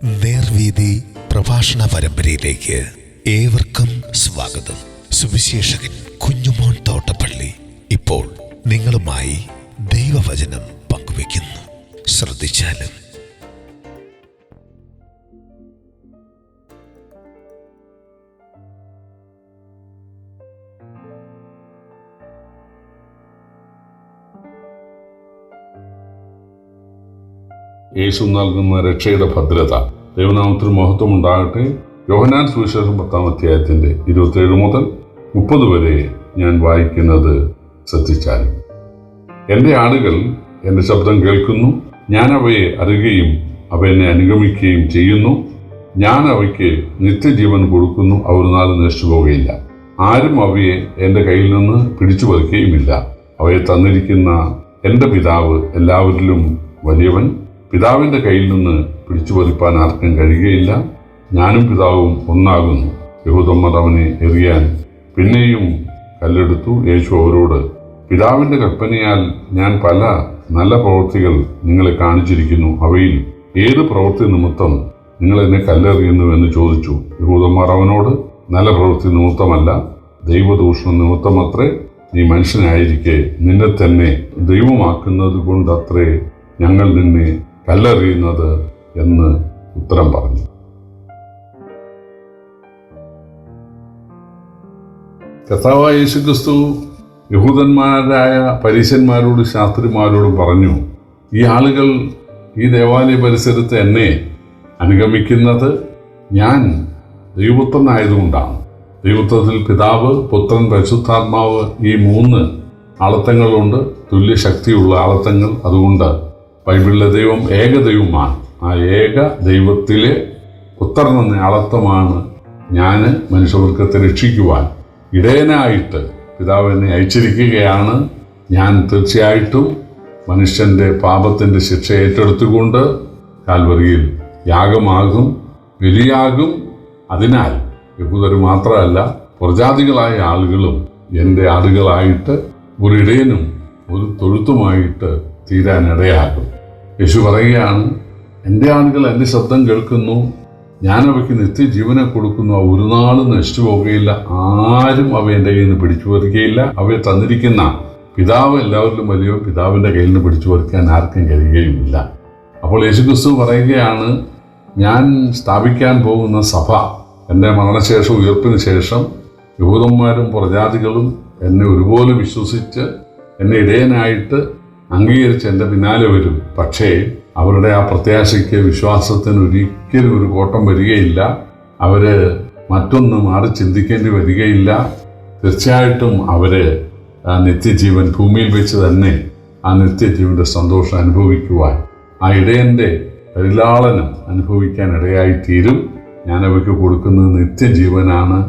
നേർവീതി പ്രഭാഷണ പരമ്പരയിലേക്ക് ഏവർക്കും സ്വാഗതം. സുവിശേഷകൻ കുഞ്ഞുമോൻ തോട്ടപ്പള്ളി ഇപ്പോൾ നിങ്ങളുമായി ദൈവവചനം പങ്കുവയ്ക്കുന്നു. ശ്രദ്ധിച്ചാലും. യേശു നൽകുന്ന രക്ഷയുടെ ഭദ്രത. ദൈവനാമത്തിന് മഹത്വം ഉണ്ടാകട്ടെ. യോഹന്നാൻ സുവിശേഷം 10-ാം അധ്യായത്തിന്റെ 27 മുതൽ 30 വരെ ഞാൻ വായിക്കുന്നത് ശ്രദ്ധിച്ചാലും. എൻ്റെ ആടുകൾ എൻ്റെ ശബ്ദം കേൾക്കുന്നു, ഞാൻ അവയെ അറിയുകയും അവ എന്നെ അനുഗമിക്കുകയും ചെയ്യുന്നു. ഞാൻ അവയ്ക്ക് നിത്യജീവൻ കൊടുക്കുന്നു, അവർ ഒരു നാളും നശിച്ചു പോവുകയില്ല. ആരും അവയെ എൻ്റെ കയ്യിൽ നിന്ന് പിടിച്ചു പറിക്കുകയുമില്ല. അവയെ തന്നിരിക്കുന്ന എൻ്റെ പിതാവ് എല്ലാവരിലും വലിയവൻ. പിതാവിൻ്റെ കയ്യിൽ നിന്ന് പിടിച്ചു പറിപ്പാൻ ആർക്കും കഴിയുകയില്ല. ഞാനും പിതാവും ഒന്നാകുന്നു. യഹൂദന്മാർ അവനെ എറിയാൻ പിന്നെയും കല്ലെടുത്തു. യേശു അവരോട്, പിതാവിൻ്റെ കൽപ്പനയാൽ ഞാൻ പല നല്ല പ്രവൃത്തികൾ നിങ്ങളെ കാണിച്ചിരിക്കുന്നു. അവയിൽ ഏത് പ്രവൃത്തി നിമിത്തം നിങ്ങൾ എന്നെ കല്ലെറിയുന്നു എന്ന് ചോദിച്ചു. യഹൂദന്മാർ അവനോട്, നല്ല പ്രവൃത്തി നിമിത്തമല്ല, ദൈവദൂഷണം നിമിത്തമത്രേ. നീ മനുഷ്യനായിരിക്കെ നിന്നെ തന്നെ ദൈവമാക്കുന്നത് കൊണ്ടത്രേ ഞങ്ങൾ നിന്നെ കല്ലെറിയുന്നത് എന്ന് ഉത്തരം പറഞ്ഞു. കർത്താവായ യേശുക്രിസ്തു യഹൂദന്മാരായ പരീശന്മാരോടും ശാസ്ത്രിമാരോടും പറഞ്ഞു, ഈ ആളുകൾ ഈ ദേവാലയ പരിസരത്ത് എന്നെ അനുഗമിക്കുന്നത് ഞാൻ ദൈവപുത്രനായതുകൊണ്ടാണ്. ദൈവത്വത്തിൽ പിതാവ്, പുത്രൻ, പരിശുദ്ധാത്മാവ്, ഈ 3 ആളത്തങ്ങളുണ്ട്, തുല്യശക്തിയുള്ള ആളത്തങ്ങൾ. അതുകൊണ്ട് ബൈബിളിലെ ദൈവം ഏകദൈവമാണ്. ആ ഏക ദൈവത്തിലെ പുത്രൻ എന്ന ആളത്വമാണ് ഞാൻ മനുഷ്യവർഗത്തെ രക്ഷിക്കുവാൻ ഇടയനായിട്ട് പിതാവ് എന്നെ അയച്ചിരിക്കുകയാണ്. ഞാൻ തീർച്ചയായിട്ടും മനുഷ്യൻ്റെ പാപത്തിൻ്റെ ശിക്ഷ ഏറ്റെടുത്തുകൊണ്ട് കാൽവറിയിൽ യാഗമാകും, ബലിയാകും. അതിനാൽ യഹൂദർ മാത്രമല്ല, പ്രജാതികളായ ആളുകളും എൻ്റെ ആടുകളായിട്ട് ഒരു ഇടയനും ഒരു തൊഴുത്തുമായിട്ട് തീരാനിടയാകും. യേശു പറയുകയാണ്, എൻ്റെ ആളുകൾ എൻ്റെ ശബ്ദം കേൾക്കുന്നു, ഞാൻ അവയ്ക്ക് നിത്യജീവനെ കൊടുക്കുന്നു, അവ ഒരു നാളും നശിച്ചു പോകുകയില്ല, ആരും അവ എൻ്റെ കയ്യിൽ നിന്ന് പിടിച്ചു പറിക്കുകയില്ല. അവയെ തന്നിരിക്കുന്ന പിതാവ് എല്ലാവരിലും വലിയ, പിതാവിൻ്റെ കയ്യിൽ നിന്ന് പിടിച്ചു പറിക്കാൻ ആർക്കും കഴിയുകയുമില്ല. അപ്പോൾ യേശുക്രിസ്തു പറയുകയാണ്, ഞാൻ സ്ഥാപിക്കാൻ പോകുന്ന സഭ, എൻ്റെ മരണശേഷം ഉയർപ്പിന് ശേഷം യഹൂദന്മാരും പ്രജാതികളും എന്നെ ഒരുപോലെ വിശ്വസിച്ച് എന്നെ ഇടയനായിട്ട് അംഗീകരിച്ച് എൻ്റെ പിന്നാലെ വരും. പക്ഷേ അവരുടെ ആ പ്രത്യാശയ്ക്ക്, വിശ്വാസത്തിന് ഒരിക്കലും ഒരു കോട്ടം വരികയില്ല. അവർ മറ്റൊന്ന് മാറി ചിന്തിക്കേണ്ടി വരികയില്ല. തീർച്ചയായിട്ടും അവർ ആ നിത്യജീവൻ ഭൂമിയിൽ വെച്ച് തന്നെ ആ നിത്യജീവൻ്റെ സന്തോഷം അനുഭവിക്കുവാൻ, ആ ഇടയൻ്റെ പരിലാളനം അനുഭവിക്കാൻ ഇടയായിത്തീരും. ഞാൻ അവയ്ക്ക് കൊടുക്കുന്നത് നിത്യജീവനാണ്.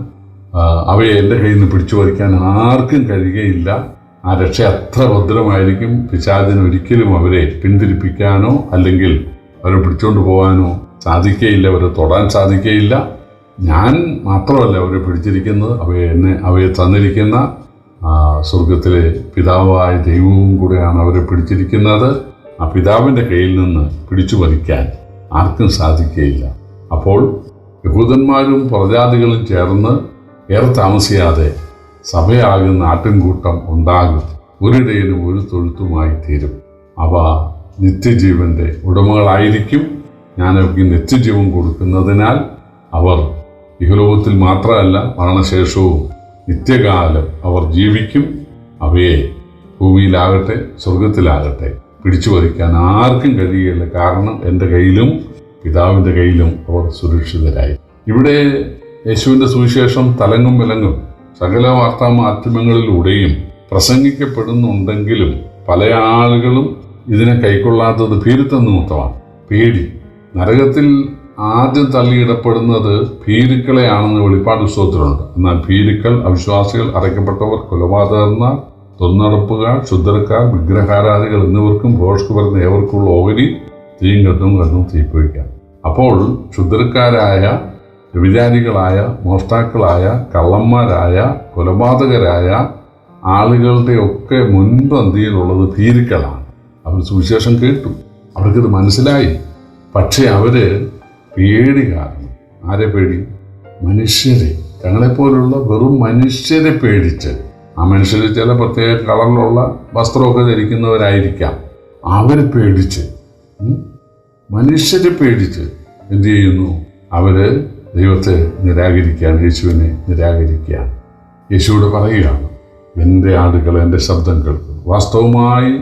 അവയെ എൻ്റെ കയ്യിൽ നിന്ന് പിടിച്ചു പറിക്കാൻ ആർക്കും കഴിയുകയില്ല. ആ രക്ഷ അത്ര ഭദ്രമായിരിക്കും. പിശാചിന് ഒരിക്കലും അവരെ പിന്തിരിപ്പിക്കാനോ അല്ലെങ്കിൽ അവരെ പിടിച്ചുകൊണ്ട് പോകാനോ സാധിക്കുകയില്ല, അവരെ തൊടാൻ സാധിക്കുകയില്ല. ഞാൻ മാത്രമല്ല അവരെ പിടിച്ചിരിക്കുന്നത്, അവയെ തന്നിരിക്കുന്ന സ്വർഗത്തിലെ പിതാവായ ദൈവവും കൂടെയാണ് അവരെ പിടിച്ചിരിക്കുന്നത്. ആ പിതാവിൻ്റെ കയ്യിൽ നിന്ന് പിടിച്ചു പറിക്കാൻ ആർക്കും സാധിക്കുകയില്ല. അപ്പോൾ യഹൂദന്മാരും പ്രജാതികളും ചേർന്ന് ഏറെ താമസിയാതെ സഭയാകുന്ന ആട്ടിൻകൂട്ടം ഉണ്ടാകും. ഒരിടയനും ഒരു തൊഴുത്തുമായി തീരും. അവ നിത്യജീവൻ്റെ ഉടമകളായിരിക്കും. ഞാൻ അവർക്ക് നിത്യജീവൻ കൊടുക്കുന്നതിനാൽ അവർ ഇഹലോകത്തിൽ മാത്രമല്ല, മരണശേഷവും നിത്യകാലം അവർ ജീവിക്കും. അവയെ ഭൂമിയിലാകട്ടെ സ്വർഗത്തിലാകട്ടെ പിടിച്ചു പറിക്കാൻ ആർക്കും കഴിയുകയില്ല. കാരണം എൻ്റെ കയ്യിലും പിതാവിൻ്റെ കയ്യിലും അവർ സുരക്ഷിതരായി. ഇവിടെ യേശുവിൻ്റെ സുവിശേഷം തലങ്ങും വിലങ്ങും സകല വാർത്താ മാധ്യമങ്ങളിലൂടെയും പ്രസംഗിക്കപ്പെടുന്നുണ്ടെങ്കിലും പല ആളുകളും ഇതിനെ കൈക്കൊള്ളാത്തത് ഭീരുത്വം നിമിത്തമാണ്. പേടി. നരകത്തിൽ ആദ്യം തള്ളിയിടപ്പെടുന്നത് ഭീരുക്കളെയാണെന്ന് വെളിപ്പാട് പുസ്തകത്തിലുണ്ട്. എന്നാൽ ഭീരുക്കൾ, അവിശ്വാസികൾ, അറയ്ക്കപ്പെട്ടവർ, കൊലപാതകന്മാർ, തൊന്നടപ്പുകാർ, ക്ഷുദ്രക്കാർ, വിഗ്രഹാരാധികൾ എന്നിവർക്കും ഭോഷ്ക് വരുന്ന ഏവർക്കുള്ള ഓഹരി തീയും കണ്ണും തീപ്പൊഴിക്കാം. അപ്പോൾ ക്ഷുദ്രക്കാരായ, വ്യഭിചാരികളായ, മോഷ്ടാക്കളായ, കള്ളന്മാരായ, കൊലപാതകരായ ആളുകളുടെയൊക്കെ മുൻപന്തിയിലുള്ളത് ഭീരുക്കളാണ്. അവർ സുവിശേഷം കേട്ടു, അവർക്കിത് മനസ്സിലായി. പക്ഷേ അവർ പേടി കാരണം. ആരെ പേടി? മനുഷ്യരെ, തങ്ങളെപ്പോലുള്ള വെറും മനുഷ്യരെ പേടിച്ച്. ആ മനുഷ്യർ ചില പ്രത്യേക കളറിലുള്ള വസ്ത്രമൊക്കെ ധരിക്കുന്നവരായിരിക്കാം. അവരെ പേടിച്ച്, മനുഷ്യരെ പേടിച്ച് എന്തു ചെയ്യുന്നു? അവര് ദൈവത്തെ നിരാകരിക്കുകയാണ്, യേശുവിനെ നിരാകരിക്കുകയാണ്. യേശുവോട് പറയുകയാണ്, എൻ്റെ ആടുകൾ എൻ്റെ ശബ്ദം കേൾക്കും. വാസ്തവമായി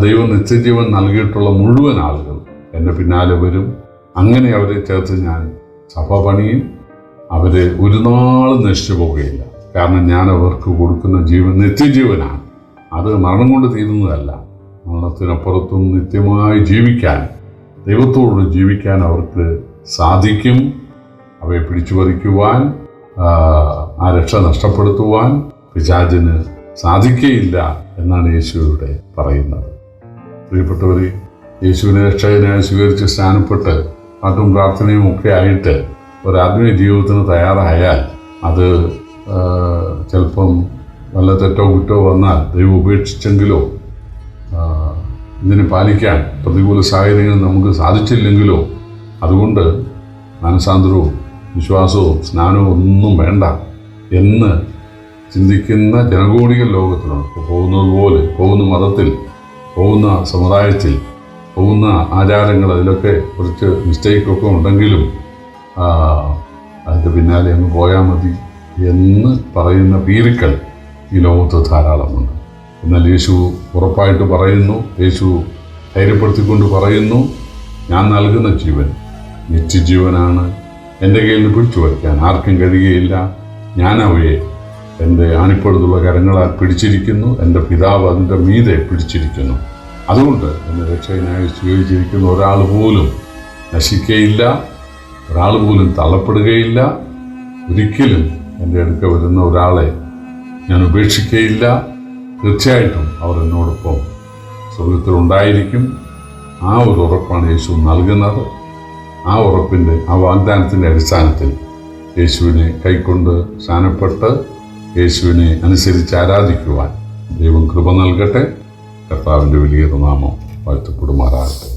ദൈവം നിത്യജീവൻ നൽകിയിട്ടുള്ള മുഴുവൻ ആളുകൾ എൻ്റെ പിന്നാലെ വരും. അങ്ങനെ അവരെ ചേർത്ത് ഞാൻ സഭ പണിയും. അവരെ ഒരു നാളും നശിച്ചു പോകുകയില്ല. കാരണം ഞാൻ അവർക്ക് കൊടുക്കുന്ന ജീവൻ നിത്യജീവനാണ്. അത് മരണം കൊണ്ട് തീരുന്നതല്ല. മരണത്തിനപ്പുറത്തും നിത്യമായി ജീവിക്കാൻ, ദൈവത്തോട് ജീവിക്കാൻ അവർക്ക് സാധിക്കും. അവയെ പിടിച്ചു പറിക്കുവാൻ, ആ രക്ഷ നഷ്ടപ്പെടുത്തുവാൻ പിശാചിന് സാധിക്കുകയില്ല എന്നാണ് യേശുവിടെ പറയുന്നത്. പ്രിയപ്പെട്ടവരെ, യേശുവിനെ രക്ഷകനായി സ്വീകരിച്ച് സ്നാനപ്പെട്ട് പാട്ടും പ്രാർത്ഥനയും ഒക്കെ ആയിട്ട് ഒരു ആത്മീയ ജീവിതത്തിന് തയ്യാറായാൽ അത് ചിലപ്പം നല്ല തെറ്റോ കുറ്റോ വന്നാൽ ദൈവം ഉപേക്ഷിച്ചെങ്കിലോ ഇതിനെ പാലിക്കാൻ പ്രതികൂല സാഹചര്യങ്ങൾ നമുക്ക് സാധിച്ചില്ലെങ്കിലോ അതുകൊണ്ട് മാനസാന്തരവും വിശ്വാസവും സ്നാനവും ഒന്നും വേണ്ട എന്ന് ചിന്തിക്കുന്ന ജനകോടികൾ ലോകത്തിലുണ്ട്. പോകുന്നത് പോലെ, പോകുന്ന മതത്തിൽ, പോകുന്ന സമുദായത്തിൽ, പോകുന്ന ആചാരങ്ങൾ, അതിലൊക്കെ കുറച്ച് മിസ്റ്റേക്കൊക്കെ ഉണ്ടെങ്കിലും അതിൻ്റെ പിന്നാലെ അങ്ങ് പോയാൽ മതി എന്ന് പറയുന്ന പീരുക്കൾ ഈ ലോകത്ത് ധാരാളമുണ്ട്. എന്നാൽ യേശു ഉറപ്പായിട്ട് പറയുന്നു, യേശു ധൈര്യപ്പെടുത്തിക്കൊണ്ട് പറയുന്നു, ഞാൻ നൽകുന്ന ജീവൻ നിത്യജീവനാണ്. എൻ്റെ കയ്യിൽ നിന്ന് പിടിച്ചു വയ്ക്കാൻ ആർക്കും കഴിയുകയില്ല. ഞാൻ അവയെ എൻ്റെ ആണിപ്പഴുതുള്ള കരങ്ങളാൽ പിടിച്ചിരിക്കുന്നു. എൻ്റെ പിതാവ് അതിൻ്റെ മീതെ പിടിച്ചിരിക്കുന്നു. അതുകൊണ്ട് എന്നെ രക്ഷകനായി സ്വീകരിച്ചിരിക്കുന്ന ഒരാൾ പോലും നശിക്കുകയില്ല, ഒരാൾ പോലും തള്ളപ്പെടുകയില്ല. ഒരിക്കലും എൻ്റെ അടുക്ക വരുന്ന ഒരാളെ ഞാൻ ഉപേക്ഷിക്കുകയില്ല. തീർച്ചയായിട്ടും അവർ എന്നോടൊപ്പം സ്വർഗത്തിലുണ്ടായിരിക്കും. ആ ഒരു ഉറപ്പാണ് യേശു നൽകുന്നത്. ആ ഉറപ്പിൻ്റെ, ആ വാഗ്ദാനത്തിൻ്റെ അടിസ്ഥാനത്തിൽ യേശുവിനെ കൈക്കൊണ്ട് സ്നാനപ്പെട്ട് യേശുവിനെ അനുസരിച്ച് ആരാധിക്കുവാൻ ദൈവം കൃപ നൽകട്ടെ. കർത്താവിൻ്റെ വലിയ നാമം വാഴ്ത്തപ്പെടുമാറാകട്ടെ.